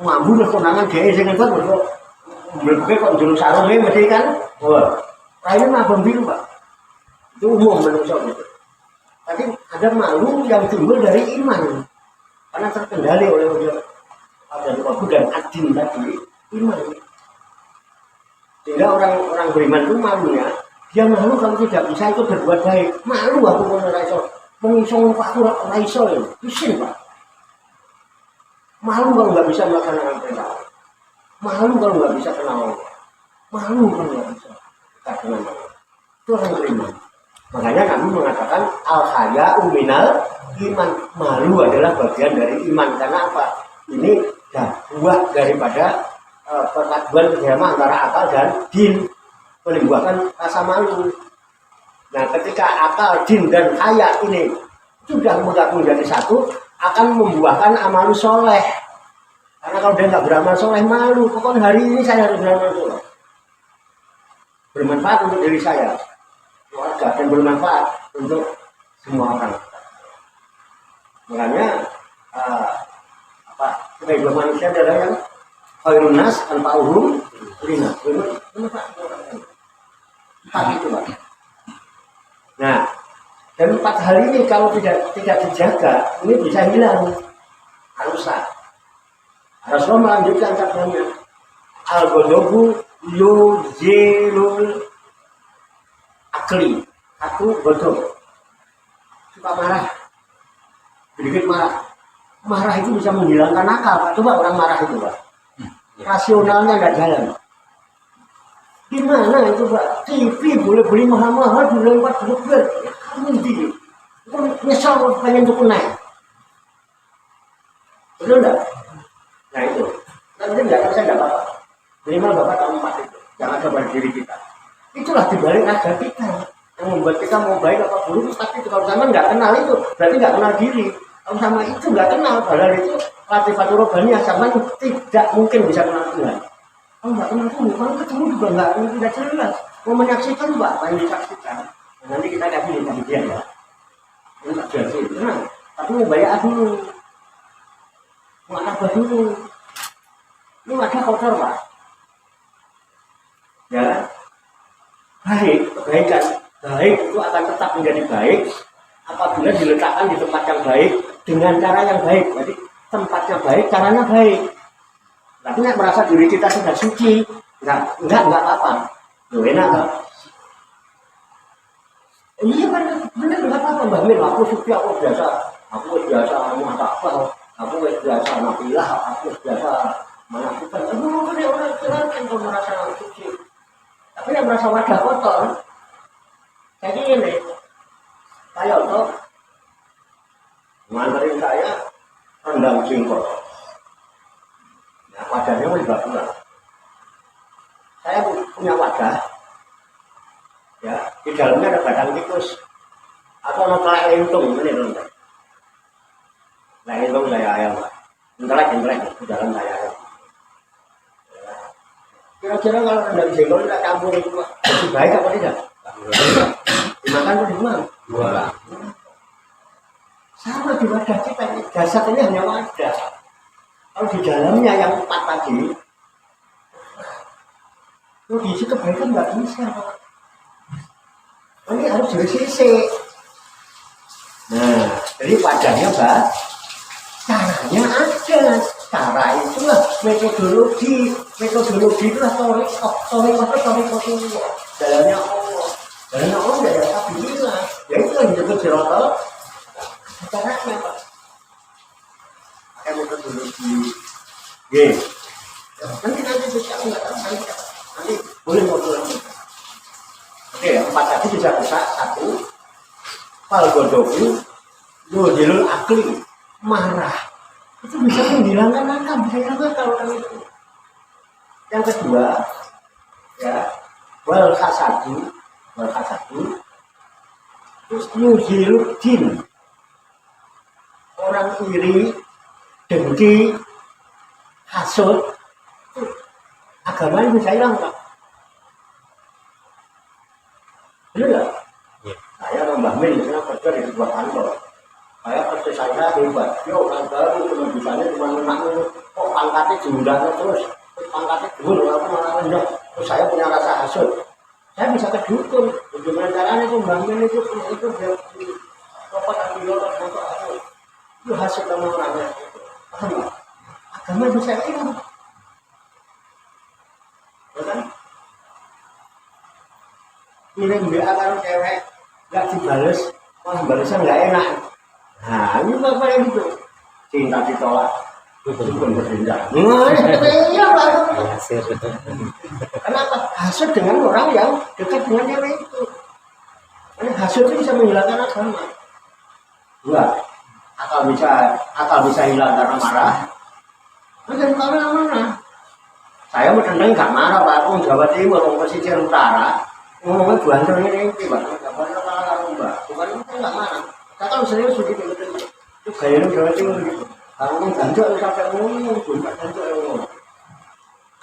mambu nek konangan dhewe sing ngentut kok mlebuke kok njuluk sarunge mesti kan. Wah. Raine mabon biru Pak. Itu umum manusia gitu. Tapi ada malu yang timbul dari iman. Karena terkendali oleh Abu dan Adin tadi, iman. Sehingga orang beriman itu malunya, dia malu kalau tidak bisa itu berbuat baik. Malu aku kalau raiso, mengisong aku raiso ya, isin Pak. Malu kalau nggak bisa melaksanakan perintah. Malu kalau nggak bisa kenal. Malu kalau nggak bisa kenal. Itu orang beriman. Makanya kami mengatakan al-haya'u minal iman. Malu adalah bagian dari iman. Karena apa? Ini buah daripada perpaduan kerjasama antara akal dan din, menimbulkan rasa malu. Nah, ketika akal, din dan haya ini sudah menggabung menjadi satu, akan membuahkan amal soleh. Karena kalau dia nggak beramal soleh, malu. Pokoknya hari ini saya harus beramal soleh. Bermanfaat untuk diri saya, keluarga, dan bermanfaat untuk semua orang. Makanya sebagai manusia adalah yang khairun nas anfa'uhum linnas. Empat itu Pak. Nah, dan 4 hal ini kalau tidak dijaga, ini bisa hilang, rusak. Rasulullah melanjutkan sabdanya, al-ghadabu yuzilul akli. Aku bodoh, suka marah, sedikit marah. Marah itu bisa menghilangkan akal Pak. Coba orang marah itu Pak, rasionalnya nggak jalan. Gimana itu Pak? TV boleh beli mahal-mahal, dilempar duit. Kamu di, nyesal pengen untuk naik. Betul enggak? Nah itu, nanti enggak saya enggak apa-apa. Minimal Bapak tahu 4 itu, jangan coba diri kita. Itulah dibalik raga kita yang membuat kita mau baik apa buruk. Tapi kalau sama nggak kenal itu, berarti nggak kenal diri. Kalau sama itu nggak kenal, padahal itu latifatul robaniyah, sama tidak mungkin bisa kenal Tuhan. Kalau nggak kenal Tuhan, kalau ketemu juga tidak jelas. Mau menyaksikan apa yang disaksikan? Nanti kita kasih dia ya. Ini tak jelas itu. Nah, tapi mau bayar dulu, mau apa dulu. Ini wadah kotor Pak. Ya, baik, kebaikan. Baik itu akan tetap menjadi baik apabila diletakkan di tempat yang baik dengan cara yang baik. Jadi tempatnya baik, caranya baik. Tapi nek merasa diri kita sudah suci, enggak apa-apa. Loh enak kan? Iya benar enggak apa-apa Mbak Mir. Aku suci, aku biasa mau apa? Aku biasa nafilah, aku biasa melakukan. Orang silakan kalau merasa suci. Tapi yang merasa wadah kotor, jadi ini, saya untuk nganterin saya rendang jengkol. Nah, wadahnya mau dibawa. saya punya wadah, ya di dalamnya ada batang tikus atau telek lentung ini loh. Telek lentung saya ayam, telek di dalam saya ayam. Kira-kira kalau rendang jengkol tidak campur itu lebih baik apa tidak? Dimakan atau dibuang? Buang. Sama di wadah kita ini, dasar ini hanya wadah. Kalau di dalamnya yang 4 tadi, itu diisi kebaikan nggak bisa. Ini harus dari sisi. Nah, jadi wadahnya Mbak, caranya ada. Cara itulah metodologi itulah torik itu. Dalamnya Allah nggak ada tabilah. Ya itu yang disebut sirotol. Caranya Pak. Pakai metodologi. Ye. Nanti bisa nggak tahu nanti boleh ngobrol lagi. Oke, 4 tadi bisa rusak. 1 fal godoku jalur akli marah. Itu bisa menghilangkan akal, bisa hilangkan kalau itu. Yang kedua, ya, wal hasadu, terus yuziludin, orang iri, dengki, hasud, itu agamanya bisa hilang Pak. Benar nggak? Saya Mbah Min, misalnya kerja di sebuah kantor. Saya kerja saya hebat, yo kantor cuma bisanya cuma menang, kok pangkatnya jumlahnya terus, pangkatnya dulu, aku malah rendah. Terus saya punya rasa hasut, saya bisa ke dukun. Bagaimana caranya itu Mbah Min itu dia dapat ambil itu hasut sama orangnya. Paham nggak? Agama bisa hilang, ya kan? Kirim WA kalau cewek nggak dibales, malah balasnya nggak enak. Nah, ini apa yang itu? Cinta ditolak, dukun bertindak. Iya Pak. Kenapa? Hasud dengan orang yang dekat dengan cewek itu. Karena hasud itu bisa menghilangkan agama. Enggak. Akal bisa hilang karena marah. Bukan karena mana? Saya menentang nggak marah Pak. Aku Jawa Timur, orang pesisir utara. Ngomongnya buantar ini Pak. Nggak pernah kalau Mbak. Bukan itu nggak marah. Saya kalau serius begitu. Itu gaya Jawa Timur gitu. Kalau ngomong ganjok sampai ngomong, bukan ganjok ngomong.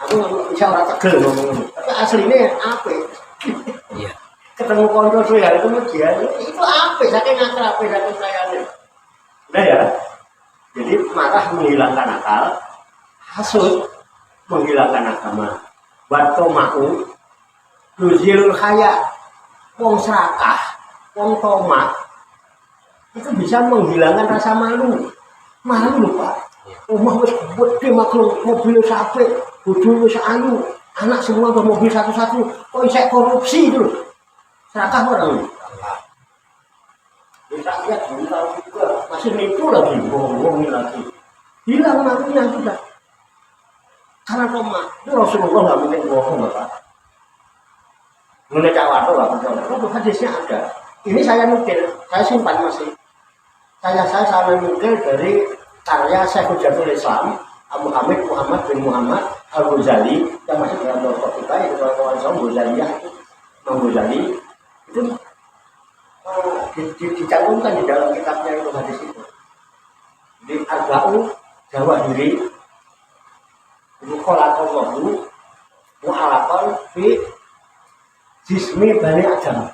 Aku nggak bisa orang tegel ngomong. Tapi aslinya apa? Iya. Ketemu kontrol saya kemudian itu apa? Saking akrab, saking sayangnya. Udah ya. Jadi marah menghilangkan akal, hasud menghilangkan agama. Wato mau yuzilul khaya, wong serakah, wong tomak itu bisa menghilangkan rasa malu. Malu lho Pak. Omah wis gede maklum, mobil sampai, bojo wis ayu, anak semua bermobil satu-satu, kok isek korupsi itu. Serakah orang. Rakyat belum tahu juga, masih nipu lagi, bohongin lagi. Hilang malunya sudah. Karena tomak, itu Rasulullah nggak mungkin bohong Bapak. Mengenai cawado nggak percaya, itu hadisnya ada. Ini saya nukil, saya simpan masih. Saya nukil dari karya Syekhul Jatul Islam Abu Hamid Muhammad bin Muhammad Al-Ghazali yang masih dalam dokter kita yang kawan-kawan saya Ghazaliyah itu Imam Ghazali itu dicantumkan di dalam kitabnya itu hadis itu. Di Arba'u Jawahiri itu kholaqallahu mu'alaqan fi jismi bani Adam,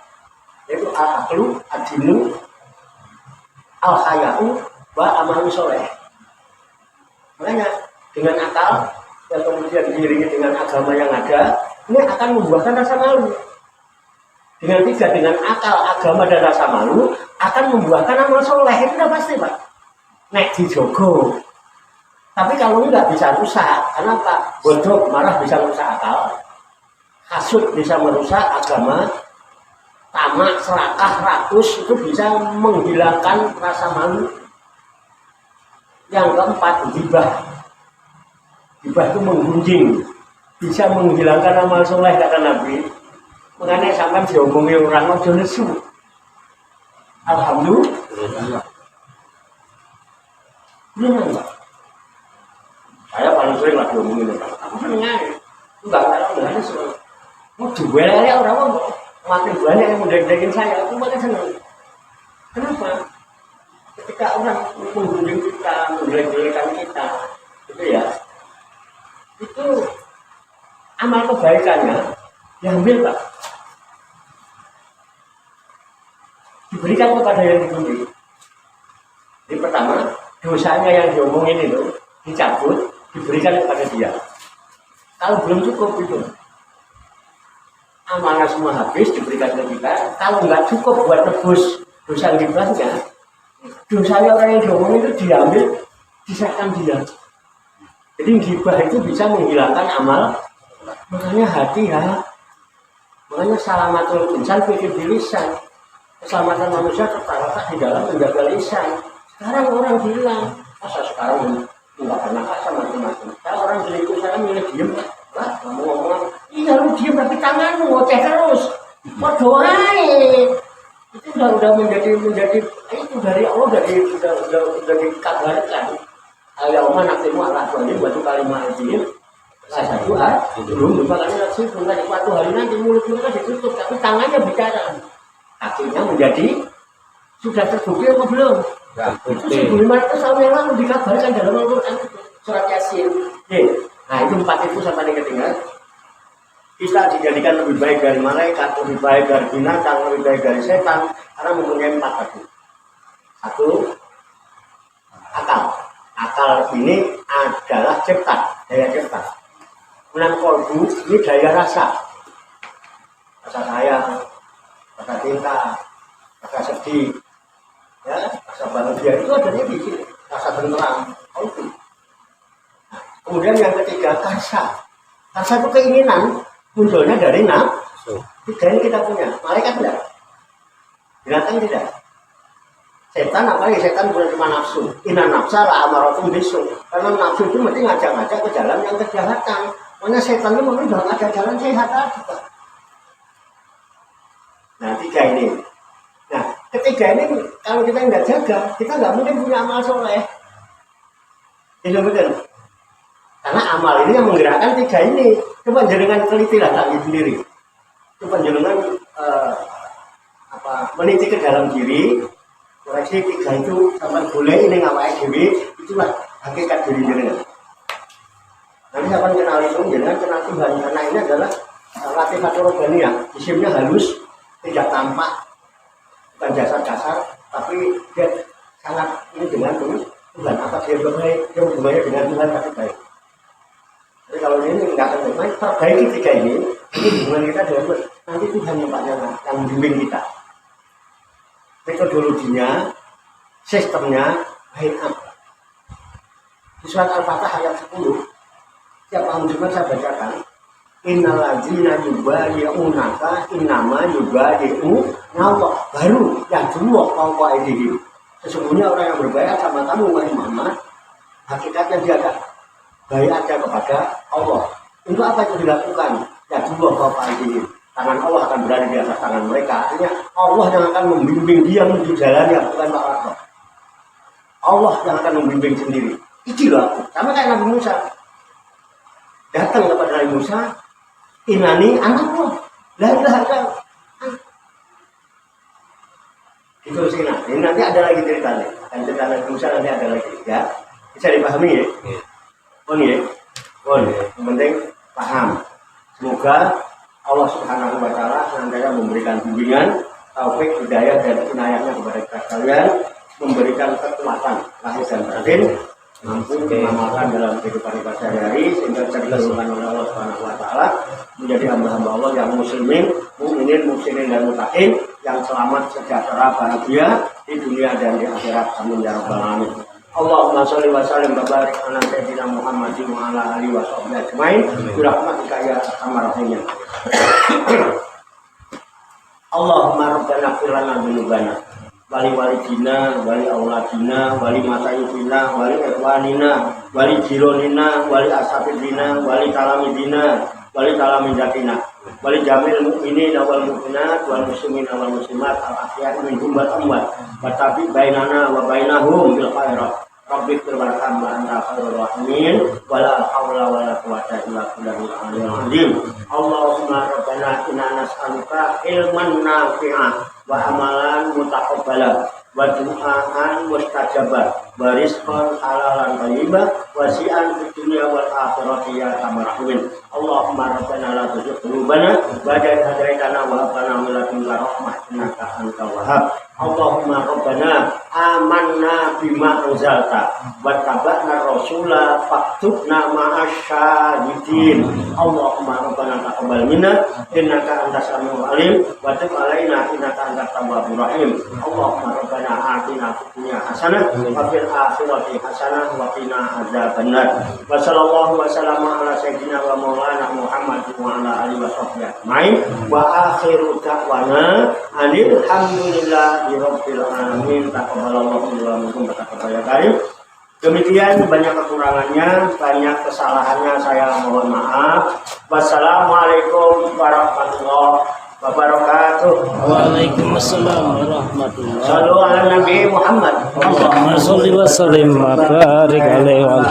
yaitu al-aqlu ad-dinu al-haya'u wa amalu soleh. Makanya dengan akal yang kemudian diiringi dengan agama yang ada, ini akan membuahkan rasa malu. Dengan akal, agama dan rasa malu akan membuahkan amal soleh. Itu udah pasti Pak. Nek dijogo. Tapi kalau enggak bisa rusak. Karena Pak, bodoh marah bisa merusak akal, hasud bisa merusak agama, tamak, serakah, rakus itu bisa menghilangkan rasa malu. Yang keempat, ghibah. Ghibah itu menggunjing, bisa menghilangkan amal soleh kata Nabi. Makanya sampai diomongi orang ojo nesu. Alhamdulillah. Ini saya paling sering lah diomongin orang. Aku seneng aja. Enggak ada nesu. Mau jual ya orang makin banyak yang mendadak-dadakin saya, aku makin senang. Kenapa? Ketika orang mengunjungi kita, menjelek-jelekan kita, gitu ya, itu amal kebaikannya diambil Pak, diberikan kepada yang diberi. Jadi pertama, dosanya yang diomongin itu dicabut, diberikan kepada dia. Kalau belum cukup itu, amalnya semua habis diberikan ke kita. Kalau nggak cukup buat tebus dosa gibahnya, dosanya orang yang diomongin itu diambil, diserahkan dia. Jadi gibah itu bisa menghilangkan amal. Makanya hati ya, makanya salamatul insan fi lisan. Keselamatan manusia terletak di dalam menjaga lisan. Sekarang orang bilang, masa sekarang nggak pernah kasar macam-macam. Kalau orang selingkuh saya milih diem, lah kamu ngomong, iya lu diem tapi tanganmu ngoceh terus, berdoa. Itu udah menjadi itu dari Allah udah dikabarkan. Al-yawma nakhtimu ala afwahihim wa tukallimuna aydihim. Satu belum makanya nafsu bukan suatu hari nanti mulut mereka ditutup tapi tangannya bicara. Akhirnya menjadi sudah terbukti apa belum? Itu 1500 tahun yang lalu dikabarkan dalam Al-Quran surat Yasin. Nah itu 4 itu sampai ketinggalan. Kita dijadikan lebih baik dari malaikat, lebih baik dari binatang, lebih baik dari setan karena mempunyai 4 tadi. 1, akal. Akal ini adalah cipta, daya cipta. Kemudian kolbu ini daya rasa. Rasa sayang, rasa cinta, rasa sedih, ya, rasa bahagia itu adanya di sini. Rasa tenteram, kolbu. Nah, kemudian yang ketiga karsa. Karsa itu keinginan, munculnya dari nafsu. 3 ini kita punya. Malaikat tidak, binatang tidak. Setan apalagi setan bukan cuma nafsu. Inna nafsa la amaratum bisu. Karena nafsu itu mesti ngajak-ngajak ke jalan yang kejahatan. Makanya setan itu mesti dalam ada jalan sehat aja. Nah 3 ini. Nah ketiga ini kalau kita nggak jaga, kita nggak mungkin punya amal soleh. Itu betul. Karena amal ini yang menggerakkan 3 ini. Coba jenengan telitilah lagi sendiri. Coba jenengan meniti ke dalam diri. Koreksi 3 itu sama boleh ini ngawai dewi, itulah hakikat diri jenengan. Nanti saya akan kenal itu, jenengan kenal Tuhan karena ini adalah latifatul robbaniyah. Isimnya halus, tidak tampak, bukan jasad kasar, tapi dia sangat ini dengan Tuhan. Apa dia berbaik, dia berbaik dengan Tuhan tapi baik. Jadi kalau ini nggak akan baik, perbaiki 3 ini hubungan kita dengan nanti Tuhan yang membimbing kita. Metodologinya, sistemnya baik apa? Di surat Al-Fatah ayat 10, tiap tahun Jumat saya bacakan, innal ladzina yubayyi'unaka innama yubayyi'unallah. Baru yang dulu fawqa aydihim. Sesungguhnya orang yang berbayat sama kamu wahai Muhammad, hakikatnya dia akan bayatnya kepada Allah. Untuk apa itu dilakukan? Ya dulu fawqa aydihim. Tangan Allah akan berada di atas tangan mereka. Artinya Allah yang akan membimbing dia menuju jalannya, bukan Pak Allah. Allah yang akan membimbing sendiri. Itulah sama kayak Nabi Musa. Datang kepada Nabi Musa, inani anakmu, la ilaha illallah. Itu sih ini nanti ada lagi ceritanya. Dan cerita Nabi Musa nanti ada lagi, ya. Bisa dipahami ya? Oh ya. Yang penting paham. Semoga Allah Subhanahu wa Ta'ala senantiasa memberikan bimbingan, taufik, hidayah dan inayahnya kepada kita sekalian, memberikan kekuatan lahir dan batin, mampu mengamalkan dalam kehidupan kita sehari-hari sehingga bisa dikabulkan oleh Allah Subhanahu wa Ta'ala menjadi hamba-hamba Allah yang muslimin, mukminin, muhsinin dan muttaqin yang selamat, sejahtera, bahagia di dunia dan di akhirat. Amin ya rabbal alamin. Allahumma sholli wa sallim wa barik ala sayyidina Muhammadin wa ala alihi wa sahbihi ajmain bi rahmatika ya arhamar rahimin. Allahumma rabbana ighfir lana dzunubana wali walidina wali auladina wali masayyidina wali ikhwanina wali jironina wali ashabina wali talamidina wali talamidatina wali jamil mu'minin wal mu'minat wal muslimin wal muslimat al ahya'i minhum wal amwat wa tabi bainana wa bainahum bil khairat Rabbi firwarham wa anta khairur rahimin wala haula wala quwwata illa billahil aliyyil azim. Allahumma rabbana inna nas'aluka ilman nafi'an wa amalan mutaqabbalan wa du'aan mustajabah wa rizqan halalan thayyiban wasi'an fid dunya wal akhirati ya arhamar rahimin. Allahumma rabbana la tuzigh qulubana ba'da idh hadaytana wa hab lana min ladunka rahmah innaka antal wahhab. Allahumma rabbana amanna bima anzalta wattaba'na rasula faktubna ma'asyahidin. Allahumma rabbana taqabbal minna innaka antas samiul alim wa tub alaina innaka antat tawwabur rahim. Allahumma rabbana atina fid dunya hasanah wa fil akhirati hasanah wa qina adzabannar. Wa sallallahu wa sallama ala sayyidina wa maulana Muhammad wa ala alihi wa sahbihi ajmain. Wa akhiru da'wana alhamdulillah rabbil alamin. Taqabbalallahu minna wa minkum taqabbal ya karim. Demikian, banyak kekurangannya, banyak kesalahannya, saya mohon maaf. Wassalamualaikum warahmatullahi wabarakatuh. Waalaikumsalam warahmatullahi. Shallu ala Nabi Muhammad. Allahumma sholli wa sallim wa barik alaihi wa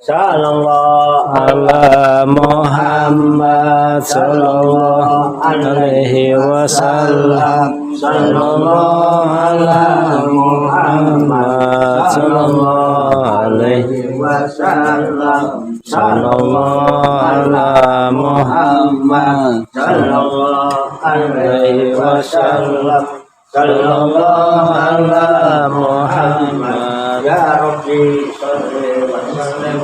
sallallahu ala Muhammad sallallahu alaihi wasallam. Sallallahu ala Muhammad sallallahu alaihi wasallam. Sallallahu ala Muhammad sallallahu alaihi wasallam. Sallallahu ala Muhammad ya Rabbi shalli wa sallim.